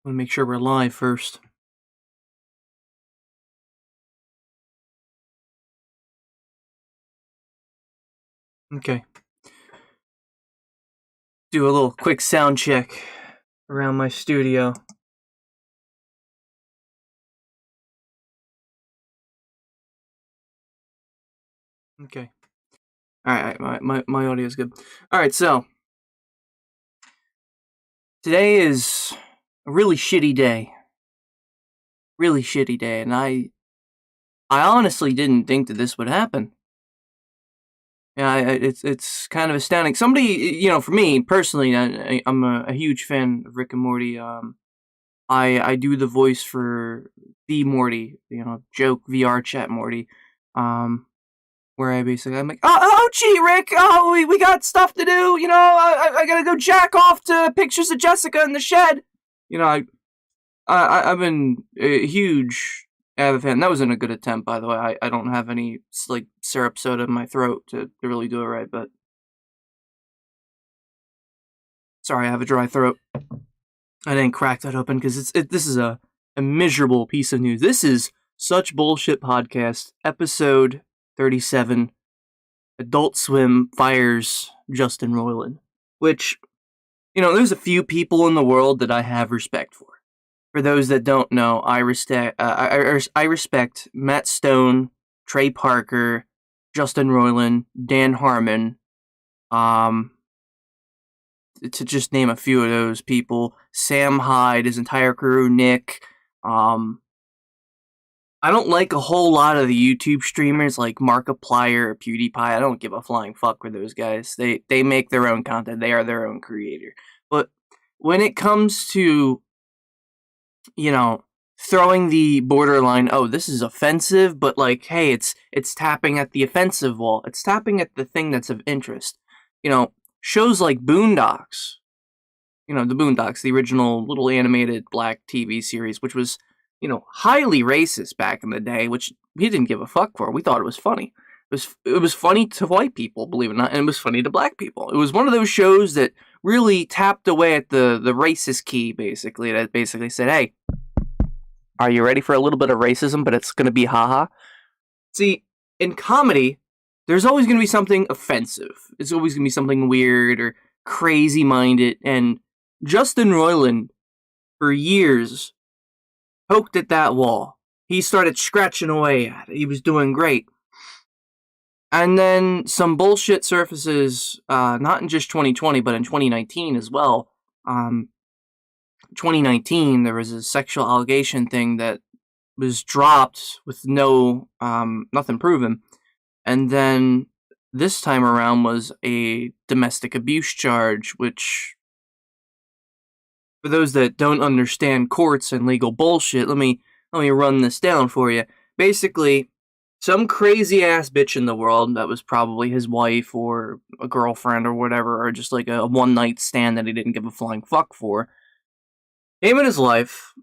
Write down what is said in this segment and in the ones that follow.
Want to make sure we're live first. Okay. Do a little quick sound check around my studio. Okay. Alright, my audio is good. Alright, so today is a really shitty day. Really shitty day, and I honestly didn't think that this would happen. Yeah, it's kind of astounding. Somebody, for me personally, I'm a huge fan of Rick and Morty. I do the voice for the Morty, joke VR chat Morty. Where I'm like, oh, gee, Rick, we got stuff to do, I gotta go jack off to pictures of Jessica in the shed. I've been a huge avid fan. That wasn't a good attempt, by the way. I don't have any, syrup soda in my throat to really do it right, but... Sorry, I have a dry throat. I didn't crack that open, because this is a miserable piece of news. This is Such Bullshit Podcast, episode 37, Adult Swim fires Justin Roiland. Which, there's a few people in the world that I have respect for. For those that don't know, I respect Matt Stone, Trey Parker, Justin Roiland, Dan Harmon, to just name a few of those people. Sam Hyde, his entire crew, Nick. I don't like a whole lot of the YouTube streamers like Markiplier or PewDiePie. I don't give a flying fuck for those guys. They make their own content. They are their own creator. But when it comes to, throwing the borderline, oh, this is offensive, but hey, it's tapping at the offensive wall. It's tapping at the thing that's of interest. Shows like Boondocks. The Boondocks, the original little animated black TV series, which was, highly racist back in the day, which we didn't give a fuck for. We thought it was funny. It was funny to white people, believe it or not, and it was funny to black people. It was one of those shows that really tapped away at the racist key, basically, that basically said, hey, are you ready for a little bit of racism, but it's going to be haha? See, in comedy, there's always going to be something offensive. It's always going to be something weird or crazy-minded, and Justin Roiland, for years, poked at that wall. He started scratching away at it. He was doing great. And then some bullshit surfaces, not in just 2020, but in 2019 as well. 2019, there was a sexual allegation thing that was dropped with nothing proven. And then this time around was a domestic abuse charge, which, for those that don't understand courts and legal bullshit, let me run this down for you. Basically, some crazy ass bitch in the world that was probably his wife or a girlfriend or whatever, or just like a one night stand that he didn't give a flying fuck for, came in his life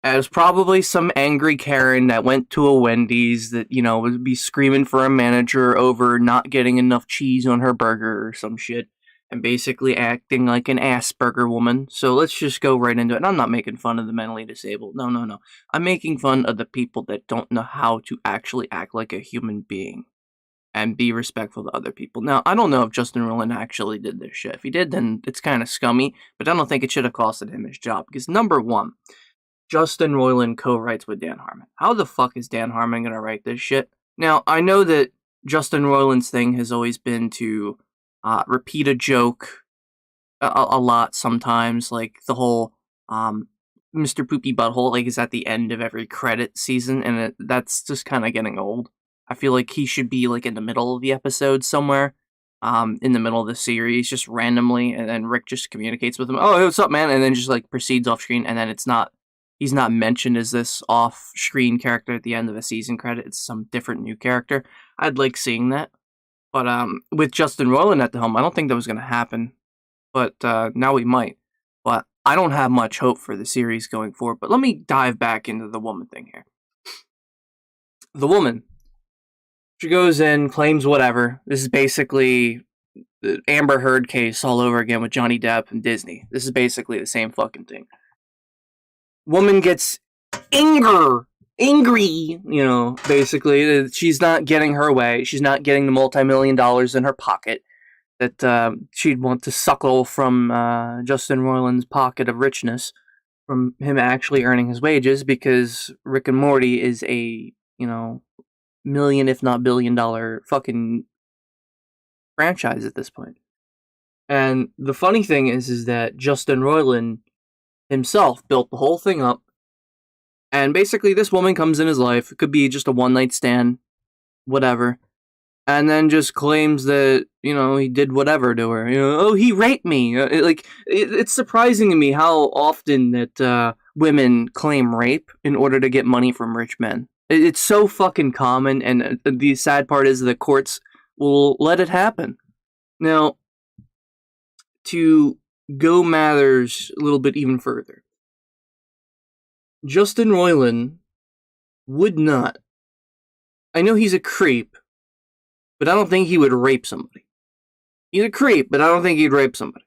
as probably some angry Karen that went to a Wendy's that, would be screaming for a manager over not getting enough cheese on her burger or some shit, and basically acting like an Asperger woman. So let's just go right into it. And I'm not making fun of the mentally disabled. No. I'm making fun of the people that don't know how to actually act like a human being and be respectful to other people. Now, I don't know if Justin Roiland actually did this shit. If he did, then it's kind of scummy, but I don't think it should have costed him his job. Because number one, Justin Roiland co-writes with Dan Harmon. How the fuck is Dan Harmon gonna write this shit? Now, I know that Justin Roiland's thing has always been to repeat a joke a lot sometimes, like the whole Mr. Poopy Butthole, is at the end of every credit season, and that's just kind of getting old. I feel like he should be in the middle of the episode somewhere, in the middle of the series, just randomly, and then Rick just communicates with him, oh, hey, what's up, man, and then just proceeds off screen, and then he's not mentioned as this off-screen character at the end of a season credit. It's some different new character. I'd like seeing that. But with Justin Roiland at the helm, I don't think that was going to happen. But now we might. But I don't have much hope for the series going forward. But let me dive back into the woman thing here. The woman. She goes in, claims whatever. This is basically the Amber Heard case all over again with Johnny Depp and Disney. This is basically the same fucking thing. Woman gets angry, basically. She's not getting her way. She's not getting the multi-million dollars in her pocket that she'd want to suckle from Justin Roiland's pocket of richness, from him actually earning his wages, because Rick and Morty is a, million, if not billion-dollar fucking franchise at this point. And the funny thing is that Justin Roiland himself built the whole thing up. And basically, this woman comes in his life. It could be just a one-night stand, whatever. And then just claims that, he did whatever to her. Oh, he raped me. It's surprising to me how often that women claim rape in order to get money from rich men. It's so fucking common, and the sad part is the courts will let it happen. Now, to go matters a little bit even further, Justin Roiland would not. I know he's a creep, but I don't think he would rape somebody. He's a creep, but I don't think he'd rape somebody.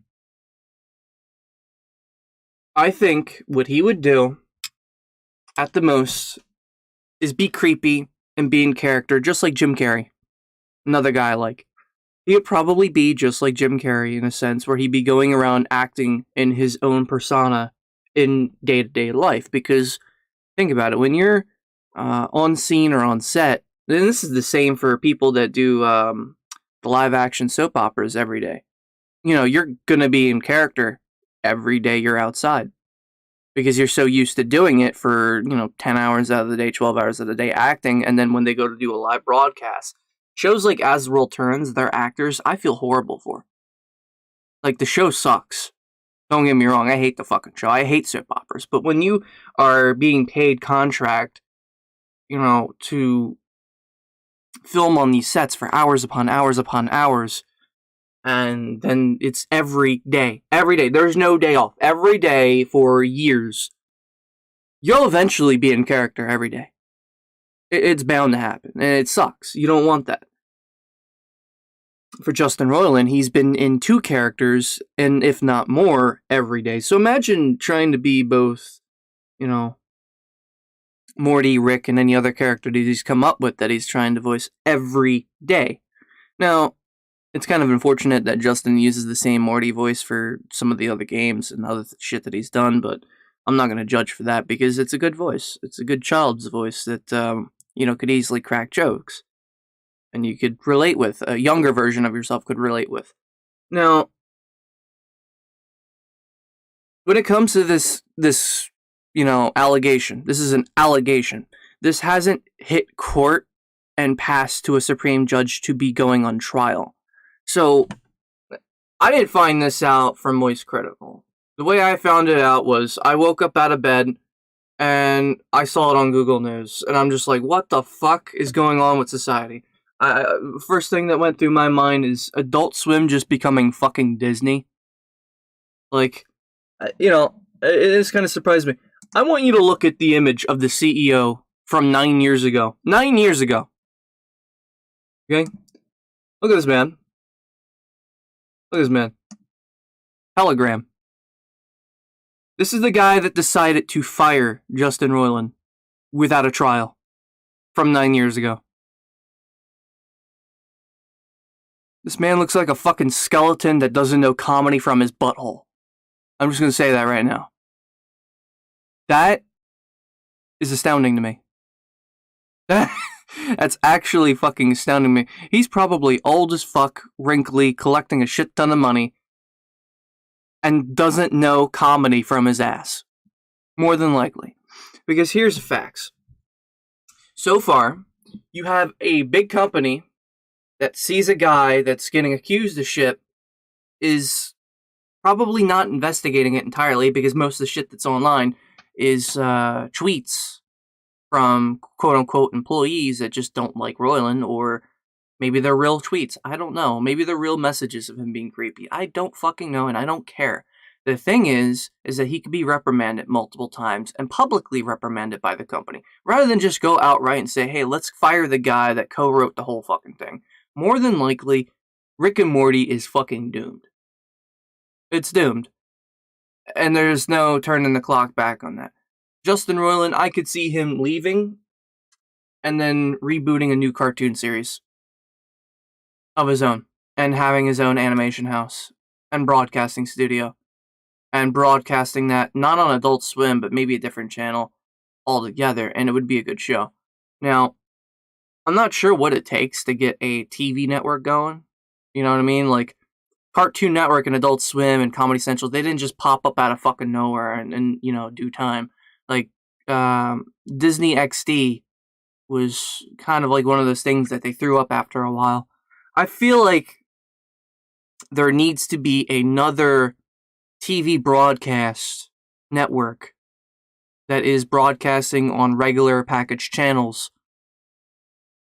I think what he would do, at the most, is be creepy and be in character, just like Jim Carrey. Another guy I like. He would probably be just like Jim Carrey in a sense, where he'd be going around acting in his own persona in day-to-day life. Because, think about it, when you're on scene or on set, then this is the same for people that do the live-action soap operas every day. You're going to be in character every day you're outside. Because you're so used to doing it for, 10 hours out of the day, 12 hours of the day acting, and then when they go to do a live broadcast, shows like As the World Turns, their actors, I feel horrible for. Like, the show sucks. Don't get me wrong, I hate the fucking show. I hate soap operas. But when you are being paid contract, to film on these sets for hours upon hours upon hours, and then it's every day. Every day. There's no day off. Every day for years. You'll eventually be in character every day. It's bound to happen. And it sucks. You don't want that. For Justin Roiland, he's been in 2 characters, and if not more, every day. So imagine trying to be both, Morty, Rick, and any other character that he's come up with that he's trying to voice every day. Now, it's kind of unfortunate that Justin uses the same Morty voice for some of the other games and other shit that he's done, but I'm not going to judge for that because it's a good voice. It's a good child's voice that, could easily crack jokes. And you could relate with. A younger version of yourself could relate with. Now, when it comes to this allegation, this is an allegation. This hasn't hit court and passed to a Supreme Judge to be going on trial. So, I didn't find this out from Moist Critical. The way I found it out was I woke up out of bed and I saw it on Google News. And I'm just like, what the fuck is going on with society? First thing that went through my mind is Adult Swim just becoming fucking Disney. Like, it kind of surprised me. I want you to look at the image of the CEO from 9 years ago. 9 years ago. Okay? Look at this man. Look at this man. Telegram. This is the guy that decided to fire Justin Roiland without a trial from 9 years ago. This man looks like a fucking skeleton that doesn't know comedy from his butthole. I'm just going to say that right now. That is astounding to me. That's actually fucking astounding to me. He's probably old as fuck, wrinkly, collecting a shit ton of money, and doesn't know comedy from his ass. More than likely. Because here's the facts. So far, you have a big company that sees a guy that's getting accused of shit, is probably not investigating it entirely, because most of the shit that's online is tweets from quote-unquote employees that just don't like Roiland, or maybe they're real tweets. I don't know. Maybe they're real messages of him being creepy. I don't fucking know, and I don't care. The thing is that he could be reprimanded multiple times and publicly reprimanded by the company, rather than just go outright and say, hey, let's fire the guy that co-wrote the whole fucking thing. More than likely, Rick and Morty is fucking doomed. It's doomed. And there's no turning the clock back on that. Justin Roiland, I could see him leaving and then rebooting a new cartoon series of his own and having his own animation house and broadcasting studio and broadcasting that not on Adult Swim, but maybe a different channel altogether, and it would be a good show. Now, I'm not sure what it takes to get a TV network going. You know what I mean? Like, Cartoon Network and Adult Swim and Comedy Central, they didn't just pop up out of fucking nowhere and due time. Like, Disney XD was kind of like one of those things that they threw up after a while. I feel like there needs to be another TV broadcast network that is broadcasting on regular packaged channels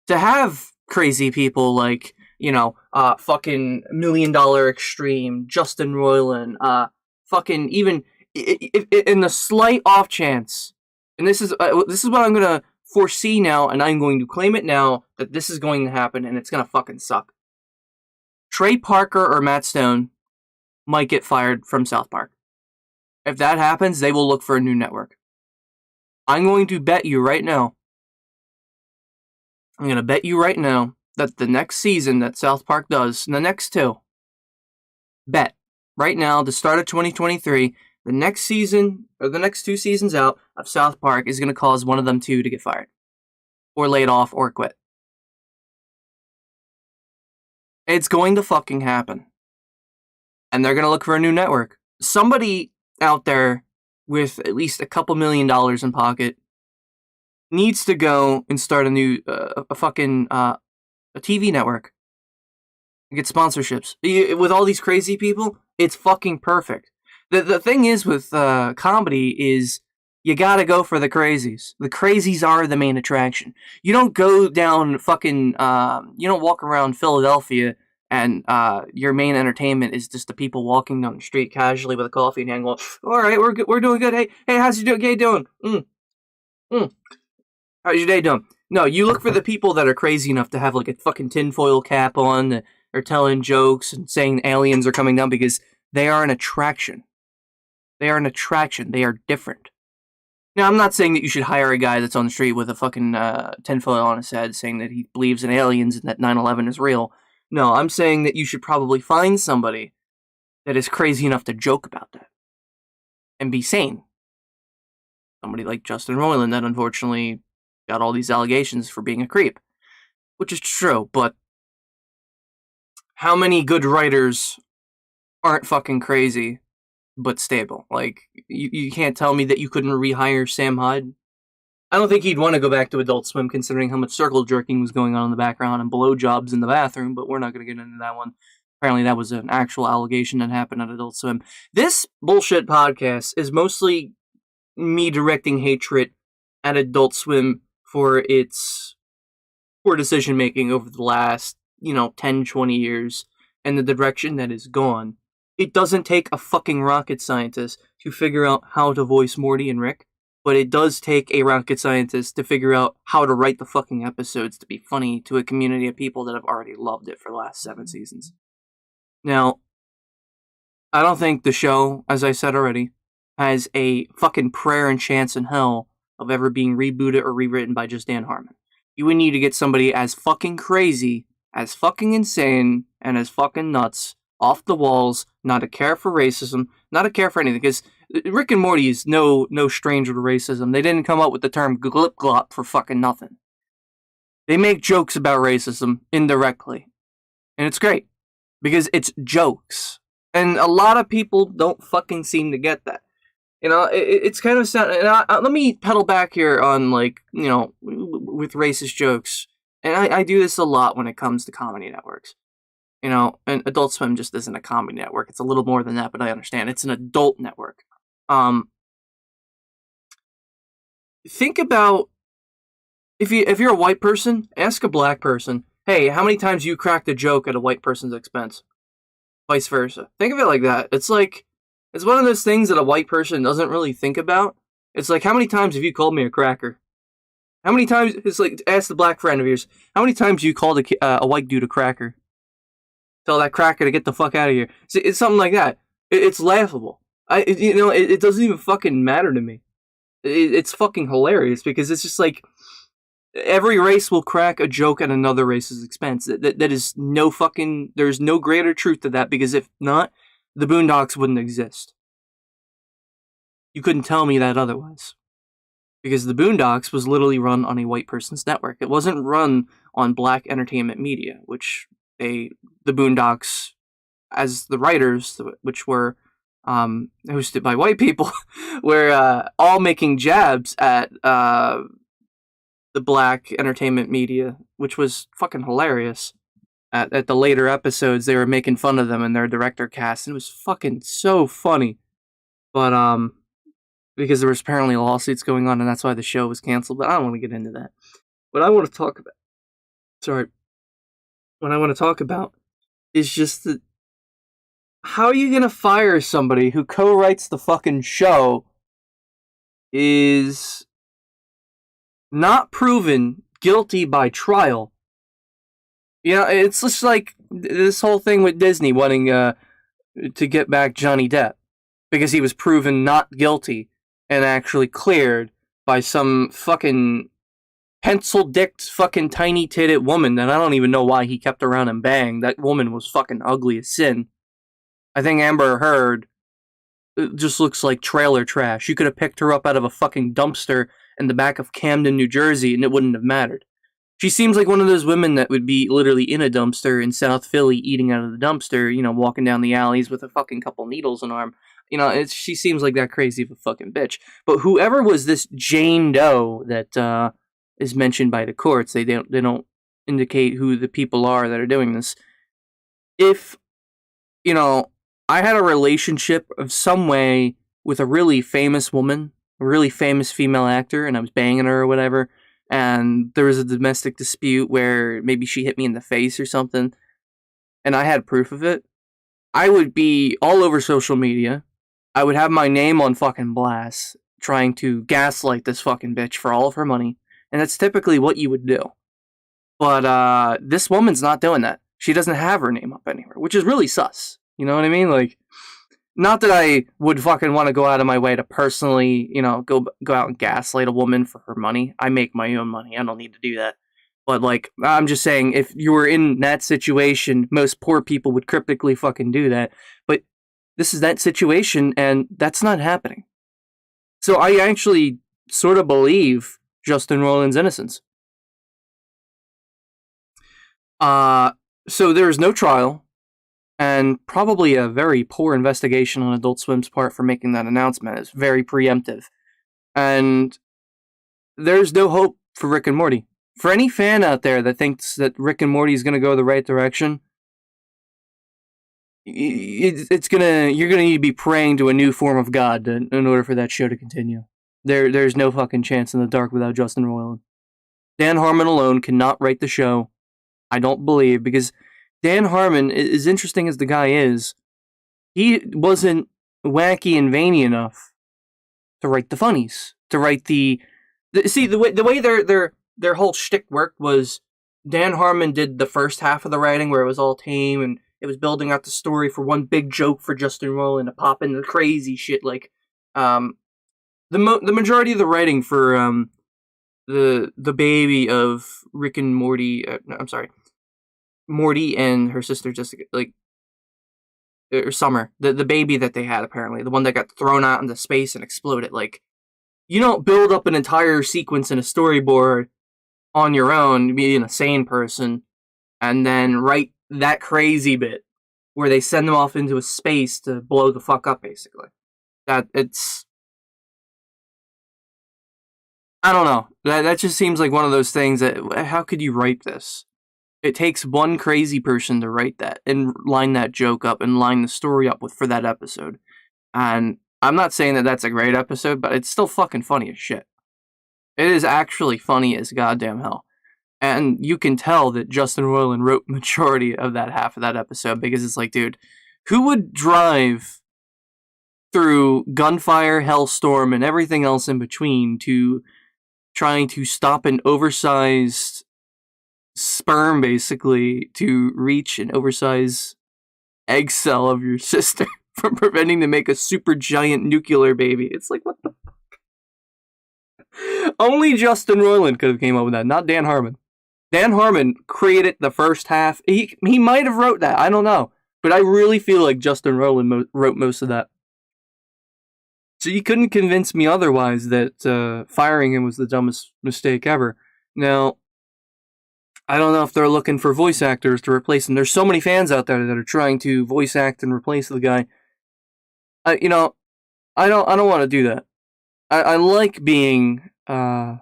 to have crazy people like, fucking $1 Million Extreme, Justin Roiland, fucking even in the slight off chance, and this is what I'm gonna foresee now, and I'm going to claim it now that this is going to happen, and it's gonna fucking suck. Trey Parker or Matt Stone might get fired from South Park. If that happens, they will look for a new network. I'm going to bet you right now. I'm going to bet you right now that the next season that South Park does, the next two, bet right now, the start of 2023, the next season, or the next 2 seasons out of South Park is going to cause one of them two to get fired, or laid off, or quit. It's going to fucking happen. And they're going to look for a new network. Somebody out there with at least a couple $1 million in pocket needs to go and start a new, a TV network. Get sponsorships. With all these crazy people, it's fucking perfect. The thing is with comedy is you gotta go for the crazies. The crazies are the main attraction. You don't go down fucking, you don't walk around Philadelphia and your main entertainment is just the people walking down the street casually with a coffee in hand going, all right, we're doing good. Hey, how's your day doing? How's your day doing? No, you look for the people that are crazy enough to have like a fucking tinfoil cap on, that are telling jokes and saying aliens are coming down, because they are an attraction. They are an attraction. They are different. Now, I'm not saying that you should hire a guy that's on the street with a fucking tinfoil on his head saying that he believes in aliens and that 9/11 is real. No, I'm saying that you should probably find somebody that is crazy enough to joke about that and be sane. Somebody like Justin Roiland that unfortunately got all these allegations for being a creep, which is true, but how many good writers aren't fucking crazy but stable? Like, you can't tell me that you couldn't rehire Sam Hyde. I don't think he'd want to go back to Adult Swim, considering how much circle jerking was going on in the background and blowjobs in the bathroom, but we're not going to get into that one. Apparently that was an actual allegation that happened at Adult Swim. This bullshit podcast is mostly me directing hatred at Adult Swim for its poor decision-making over the last, 10, 20 years, and the direction that is gone. It doesn't take a fucking rocket scientist to figure out how to voice Morty and Rick, but it does take a rocket scientist to figure out how to write the fucking episodes to be funny to a community of people that have already loved it for the last 7 seasons. Now, I don't think the show, as I said already, has a fucking prayer and chance in hell of ever being rebooted or rewritten by just Dan Harmon. You would need to get somebody as fucking crazy, as fucking insane, and as fucking nuts, off the walls, not to care for racism, not to care for anything, because Rick and Morty is no stranger to racism. They didn't come up with the term glip glop for fucking nothing. They make jokes about racism indirectly. And it's great. Because it's jokes. And a lot of people don't fucking seem to get that. It's kind of sad. And let me pedal back here on, with racist jokes. And I do this a lot when it comes to comedy networks. And Adult Swim just isn't a comedy network. It's a little more than that, but I understand. It's an adult network. Think about, if you're a white person, ask a black person, hey, how many times you cracked a joke at a white person's expense? Vice versa. Think of it like that. It's one of those things that a white person doesn't really think about. It's like, how many times have you called me a cracker? How many times, it's like, ask the black friend of yours, how many times you called a white dude a cracker? Tell that cracker to get the fuck out of here. It's something like that. It's laughable. It doesn't even fucking matter to me. it's fucking hilarious because it's just like every race will crack a joke at another race's expense. That is no fucking. There's no greater truth to that because if not, the Boondocks wouldn't exist. You couldn't tell me that otherwise. Because the Boondocks was literally run on a white person's network. It wasn't run on black entertainment media, which the Boondocks, as the writers, which were hosted by white people, were all making jabs at the black entertainment media, which was fucking hilarious. At the later episodes, they were making fun of them and their director cast, and it was fucking so funny. But because there was apparently lawsuits going on, and that's why the show was canceled. But I don't want to get into that. What I want to talk about, what I want to talk about is just that how are you gonna fire somebody who co-writes the fucking show is not proven guilty by trial? You know, it's just like this whole thing with Disney wanting to get back Johnny Depp because he was proven not guilty and actually cleared by some fucking pencil-dicked fucking tiny-titted woman that I don't even know why he kept around and banged. That woman was fucking ugly as sin. I think Amber Heard just looks like trailer trash. You could have picked her up out of a fucking dumpster in the back of Camden, New Jersey, and it wouldn't have mattered. She seems like one of those women that would be literally in a dumpster in South Philly eating out of the dumpster, you know, walking down the alleys with a fucking couple needles in her arm. You know, she seems like that crazy of a fucking bitch. But whoever was this Jane Doe that is mentioned by the courts, they don't indicate who the people are that are doing this. If, you know, I had a relationship of some way with a really famous woman, a really famous female actor, and I was banging her or whatever, and there was a domestic dispute where maybe she hit me in the face or something, and I had proof of it, I would be all over social media. I would have my name on fucking blast, trying to gaslight this fucking bitch for all of her money, and that's typically what you would do. But this woman's not doing that. She doesn't have her name up anywhere, which is really sus. You know what I mean? Like, not that I would fucking want to go out of my way to personally, you know, go out and gaslight a woman for her money. I make my own money. I don't need to do that. But, like, I'm just saying, if you were in that situation, most poor people would cryptically fucking do that. But this is that situation, and that's not happening. So I actually sort of believe Justin Roiland's innocence. So there's no trial, and probably a very poor investigation on Adult Swim's part for making that announcement. It's very preemptive. And there's no hope for Rick and Morty. For any fan out there that thinks that Rick and Morty is going to go the right direction, you're gonna need to be praying to a new form of God in order for that show to continue. There's no fucking chance in the dark without Justin Roiland. Dan Harmon alone cannot write the show. I don't believe, because Dan Harmon, as interesting as the guy is, he wasn't wacky and veiny enough to write the funnies, to write the way their whole shtick worked was Dan Harmon did the first half of the writing where it was all tame and it was building out the story for one big joke for Justin Roiland to pop into crazy shit like the majority of the writing for the baby of Rick and Morty. Morty and her sister Jessica, like, or Summer, the baby that they had, apparently, the one that got thrown out into space and exploded. Like, you don't build up an entire sequence in a storyboard on your own, being a sane person, and then write that crazy bit where they send them off into a space to blow the fuck up, basically. I don't know. That just seems like one of those things that, how could you write this? It takes one crazy person to write that and line that joke up and line the story up for that episode. And I'm not saying that that's a great episode, but it's still fucking funny as shit. It is actually funny as goddamn hell. And you can tell that Justin Roiland wrote majority of that half of that episode, because it's like, dude, who would drive through gunfire, hellstorm, and everything else in between to trying to stop an oversized sperm, basically, to reach an oversized egg cell of your sister from preventing to make a super giant nuclear baby? It's like, what the fuck? Only Justin Roiland could have came up with that, not Dan Harmon. Dan Harmon created the first half. He might have wrote that. I don't know. But I really feel like Justin Roiland wrote most of that. So you couldn't convince me otherwise that firing him was the dumbest mistake ever. Now, I don't know if they're looking for voice actors to replace him. There's so many fans out there that are trying to voice act and replace the guy. I don't want to do that. I like being a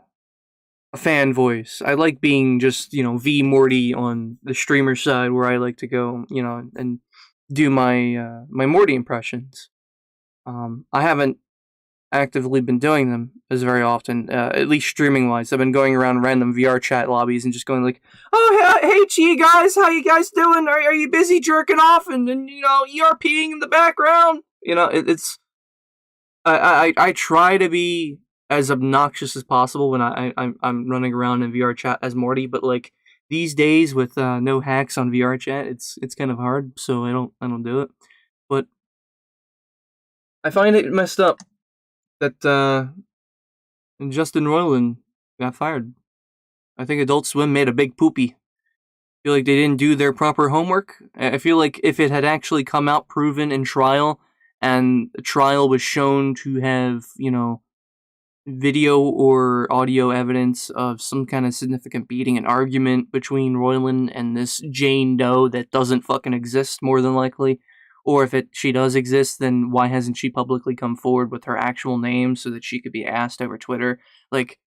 fan voice. I like being just, V Morty on the streamer side where I like to go, and do my my Morty impressions. I haven't actively been doing them as very often, at least streaming wise. I've been going around random VR chat lobbies and just going like, "Oh, hey, Chi guys, how you guys doing? Are you busy jerking off and ERPing in the background?" It's I try to be as obnoxious as possible when I'm running around in VR chat as Morty, but like these days with no hacks on VR chat, it's kind of hard, so I don't do it. But I find it messed up that Justin Roiland got fired. I think Adult Swim made a big poopy. I feel like they didn't do their proper homework. I feel like if it had actually come out proven in trial, and the trial was shown to have, video or audio evidence of some kind of significant beating, an argument between Roiland and this Jane Doe that doesn't fucking exist, more than likely. Or if she does exist, then why hasn't she publicly come forward with her actual name so that she could be asked over Twitter? Like,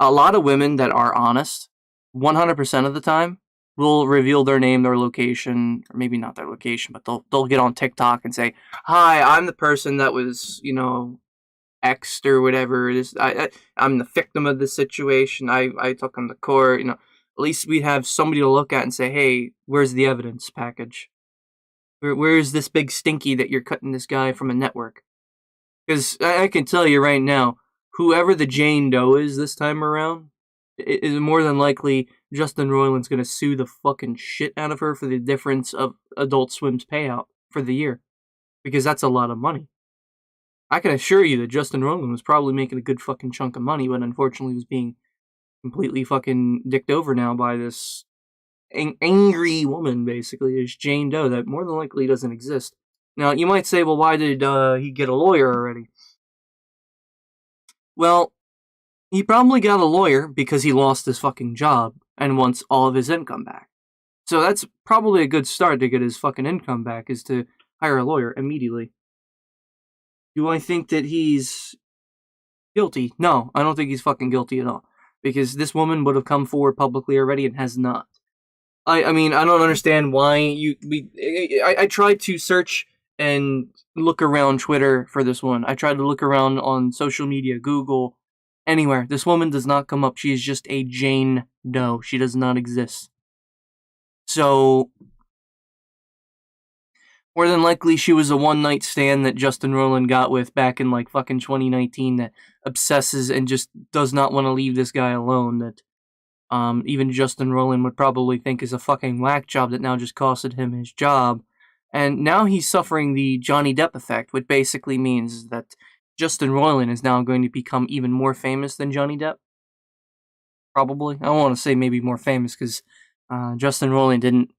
a lot of women that are honest, 100% of the time, will reveal their name, their location, or maybe not their location, but they'll get on TikTok and say, "Hi, I'm the person that was, X'd or whatever. I'm the victim of the situation. I took him to court." At least we have somebody to look at and say, "Hey, where's the evidence package? Where's this big stinky that you're cutting this guy from a network?" Because I can tell you right now, whoever the Jane Doe is this time around, is more than likely Justin Roiland's going to sue the fucking shit out of her for the difference of Adult Swim's payout for the year. Because that's a lot of money. I can assure you that Justin Roiland was probably making a good fucking chunk of money, but unfortunately was being completely fucking dicked over now by this angry woman, basically, is Jane Doe, that more than likely doesn't exist. Now, you might say, well, why did he get a lawyer already? Well, he probably got a lawyer because he lost his fucking job and wants all of his income back. So that's probably a good start to get his fucking income back, is to hire a lawyer immediately. Do I think that he's guilty? No, I don't think he's fucking guilty at all. Because this woman would have come forward publicly already and has not. I mean, I don't understand why I tried to search and look around Twitter for this one. I tried to look around on social media, Google, anywhere. This woman does not come up. She is just a Jane Doe. She does not exist. So, more than likely, she was a one-night stand that Justin Roiland got with back in, like, fucking 2019 that obsesses and just does not want to leave this guy alone, that even Justin Roiland would probably think is a fucking whack job that now just costed him his job. And now he's suffering the Johnny Depp effect, which basically means that Justin Roiland is now going to become even more famous than Johnny Depp. Probably. I don't want to say maybe more famous, because Justin Roiland didn't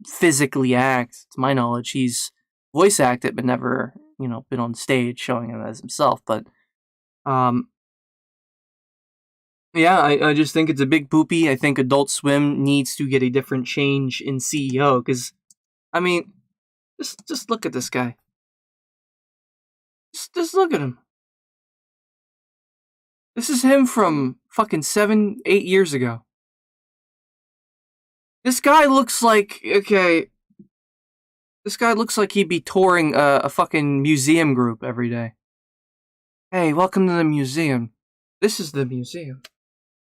physically act, to my knowledge. He's voice acted, but never, been on stage showing him as himself. But, yeah, I just think it's a big poopy. I think Adult Swim needs to get a different change in CEO, because, I mean, just look at this guy. Just look at him. This is him from fucking 7-8 years ago. This guy looks like, this guy looks like he'd be touring a fucking museum group every day. Hey, welcome to the museum. This is the museum.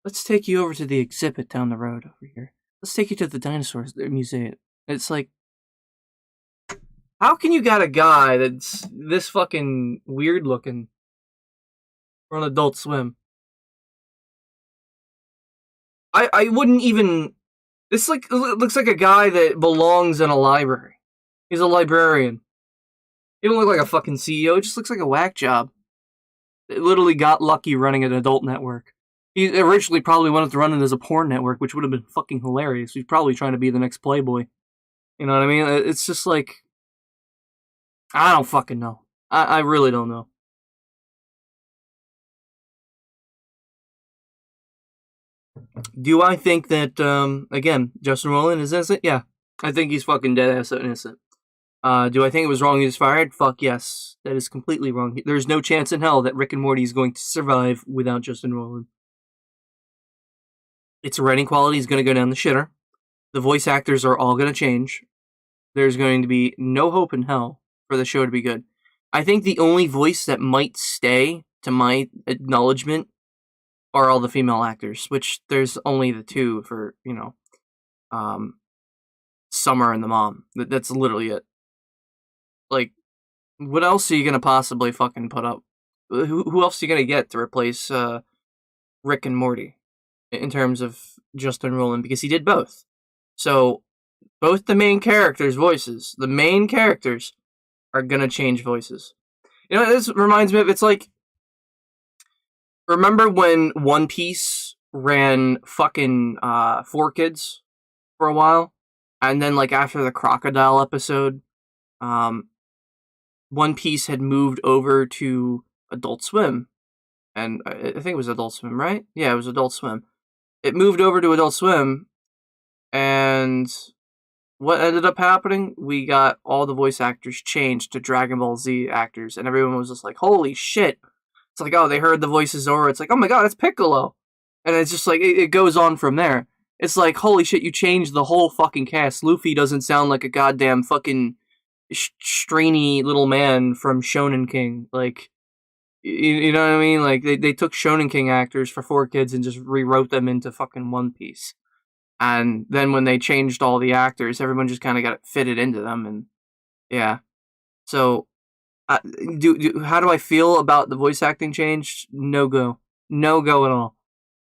Let's take you over to the exhibit down the road over here. Let's take you to the dinosaurs museum. It's like, how can you got a guy that's this fucking weird looking on Adult Swim? I wouldn't even. This looks like a guy that belongs in a library. He's a librarian. He don't look like a fucking CEO. It just looks like a whack job. It literally got lucky running an adult network. He originally probably wanted to run it as a porn network, which would have been fucking hilarious. He's probably trying to be the next Playboy. You know what I mean? It's just like, I don't fucking know. I really don't know. Do I think that, again, Justin Roiland is innocent? Yeah. I think he's fucking dead ass innocent. Do I think it was wrong he was fired? Fuck yes. That is completely wrong. There's no chance in hell that Rick and Morty is going to survive without Justin Roiland. Its writing quality is going to go down the shitter. The voice actors are all going to change. There's going to be no hope in hell for the show to be good. I think the only voice that might stay, to my acknowledgement, are all the female actors, which there's only the two for, Summer and the mom. That's literally it. Like, what else are you going to possibly fucking put up? Who else are you going to get to replace Rick and Morty in terms of Justin Roiland? Because he did both. So, both the main characters' voices, the main characters, are going to change voices. This reminds me of, it's like, remember when One Piece ran fucking 4Kids for a while? And then, like, after the crocodile episode, One Piece had moved over to Adult Swim. And I think it was Adult Swim, right? Yeah, it was Adult Swim. It moved over to Adult Swim, and what ended up happening? We got all the voice actors changed to Dragon Ball Z actors, and everyone was just like, holy shit. It's like, oh, they heard the voice of Zoro. It's like, oh my god, it's Piccolo. And it's just like, it goes on from there. It's like, holy shit, you changed the whole fucking cast. Luffy doesn't sound like a goddamn fucking strainy little man from Shonen King. Like, you know what I mean? Like, they took Shonen King actors for 4Kids and just rewrote them into fucking One Piece. And then when they changed all the actors, everyone just kind of got fitted into them. And yeah. So, how do I feel about the voice acting change? No go. No go at all.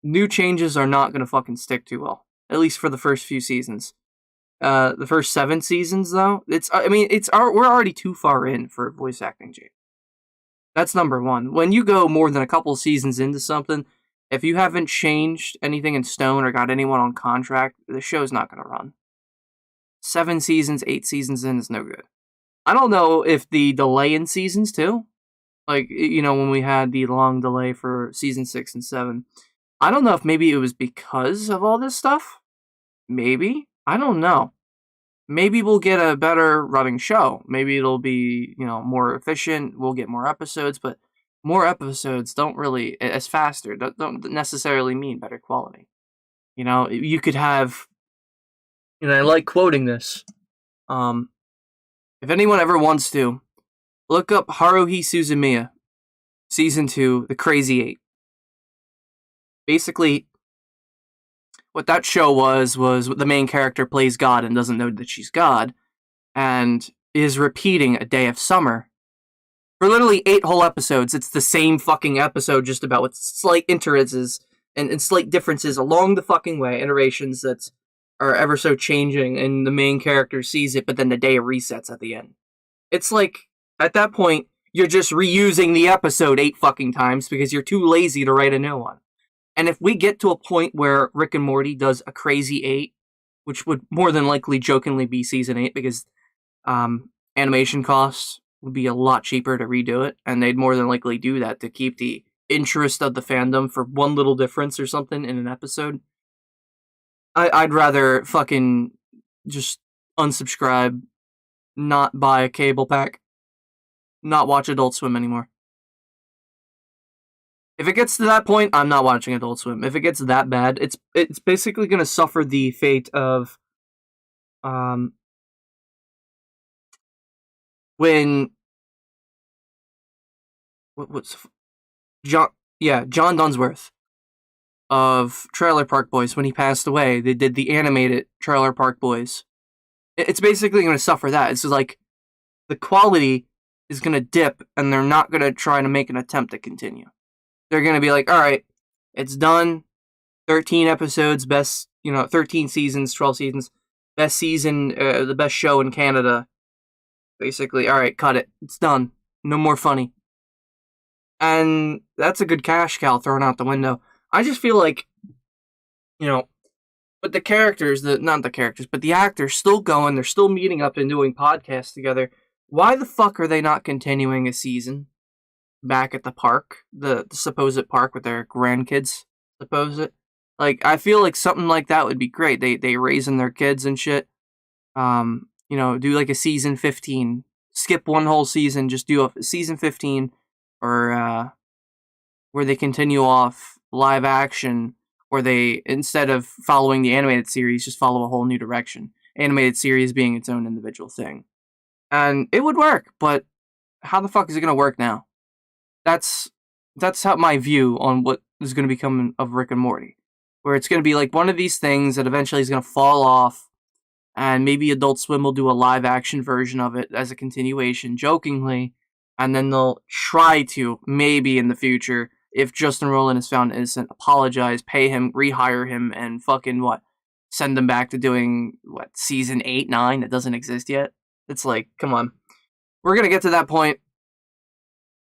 New changes are not going to fucking stick too well. At least for the first few seasons. The first 7 seasons, though, we're already too far in for voice acting change. That's number one. When you go more than a couple seasons into something, if you haven't changed anything in stone or got anyone on contract, the show's not going to run. 7 seasons, 8 seasons in is no good. I don't know if the delay in seasons, too. Like, when we had the long delay for season 6 and 7. I don't know if maybe it was because of all this stuff. Maybe. I don't know. Maybe we'll get a better running show. Maybe it'll be, more efficient. We'll get more episodes, but more episodes don't really, as faster, don't necessarily mean better quality. You could have, I like quoting this. If anyone ever wants to, look up Haruhi Suzumiya, Season 2, The Crazy 8. Basically, what that show was the main character plays God and doesn't know that she's God, and is repeating A Day of Summer. For literally 8 whole episodes, it's the same fucking episode, just about with slight iterations and slight differences along the fucking way, iterations that are ever so changing, and the main character sees it, but then the day resets at the end. It's like, at that point, you're just reusing the episode 8 fucking times because you're too lazy to write a new one. And if we get to a point where Rick and Morty does a Crazy 8, which would more than likely jokingly be Season 8, because animation costs would be a lot cheaper to redo it, and they'd more than likely do that to keep the interest of the fandom for one little difference or something in an episode. I'd rather fucking just unsubscribe, not buy a cable pack, not watch Adult Swim anymore. If it gets to that point, I'm not watching Adult Swim. If it gets that bad, it's basically going to suffer the fate of when John Dunsworth of Trailer Park Boys, when he passed away, they did the animated Trailer Park Boys. It's basically going to suffer that. It's just like the quality is going to dip, and they're not going to try to make an attempt to continue. They're going to be like, all right, it's done. 13 episodes, 13 seasons, 12 seasons, best season, the best show in Canada. Basically, all right, cut it. It's done. No more funny. And that's a good cash cow thrown out the window. I just feel like, you know, but the characters, not the characters, but the actors still going, they're still meeting up and doing podcasts together. Why the fuck are they not continuing a season back at the park, the supposed park with their grandkids, supposed? Like, I feel like something like that would be great. They raising their kids and shit. Do like a season 15. Skip one whole season, just do a season 15, or where they continue off live action, where they, instead of following the animated series, just follow a whole new direction. Animated series being its own individual thing. And it would work, but how the fuck is it gonna work now? That's how my view on what is gonna become of Rick and Morty. Where it's gonna be like one of these things that eventually is gonna fall off, and maybe Adult Swim will do a live action version of it as a continuation, jokingly, and then they'll try to, maybe in the future, if Justin Roiland is found innocent, apologize, pay him, rehire him, and fucking send him back to doing, season 8, 9 that doesn't exist yet? It's like, come on. We're gonna get to that point,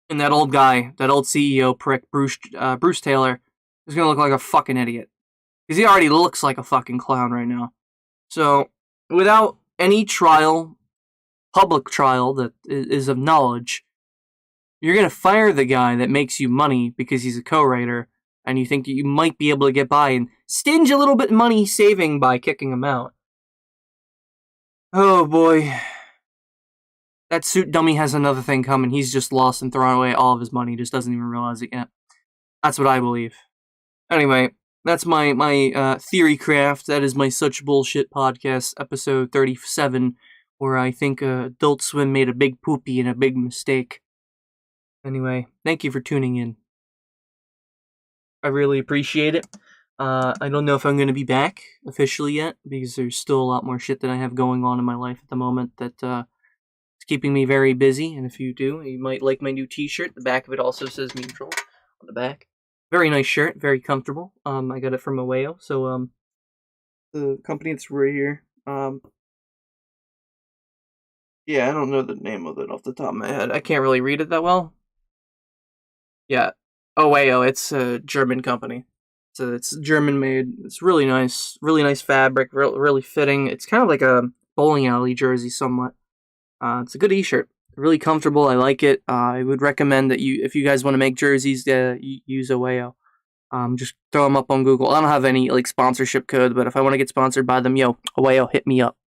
and that old guy, that old CEO prick, Bruce Taylor, is gonna look like a fucking idiot. Because he already looks like a fucking clown right now. So, without any trial, public trial that is of knowledge, you're going to fire the guy that makes you money because he's a co-writer, and you think you might be able to get by and stinge a little bit of money saving by kicking him out. Oh boy. That suit dummy has another thing coming. He's just lost and thrown away all of his money, just doesn't even realize it yet. That's what I believe. Anyway, that's my theory craft. That is my Such Bullshit podcast, episode 37, where I think Adult Swim made a big poopy and a big mistake. Anyway, thank you for tuning in. I really appreciate it. I don't know if I'm going to be back officially yet, because there's still a lot more shit that I have going on in my life at the moment that is keeping me very busy. And if you do, you might like my new t-shirt. The back of it also says Neutral on the back. Very nice shirt, very comfortable. I got it from Aweo, so the company that's right here. Yeah, I don't know the name of it off the top of my head. I can't really read it that well. Yeah, Aweo. It's a German company, so it's German made. It's really nice fabric, really fitting. It's kind of like a bowling alley jersey, somewhat. It's a good e-shirt. Really comfortable. I like it. I would recommend that if you guys want to make jerseys, use Aweo. Just throw them up on Google. I don't have any sponsorship code, but if I want to get sponsored by them, Aweo, hit me up.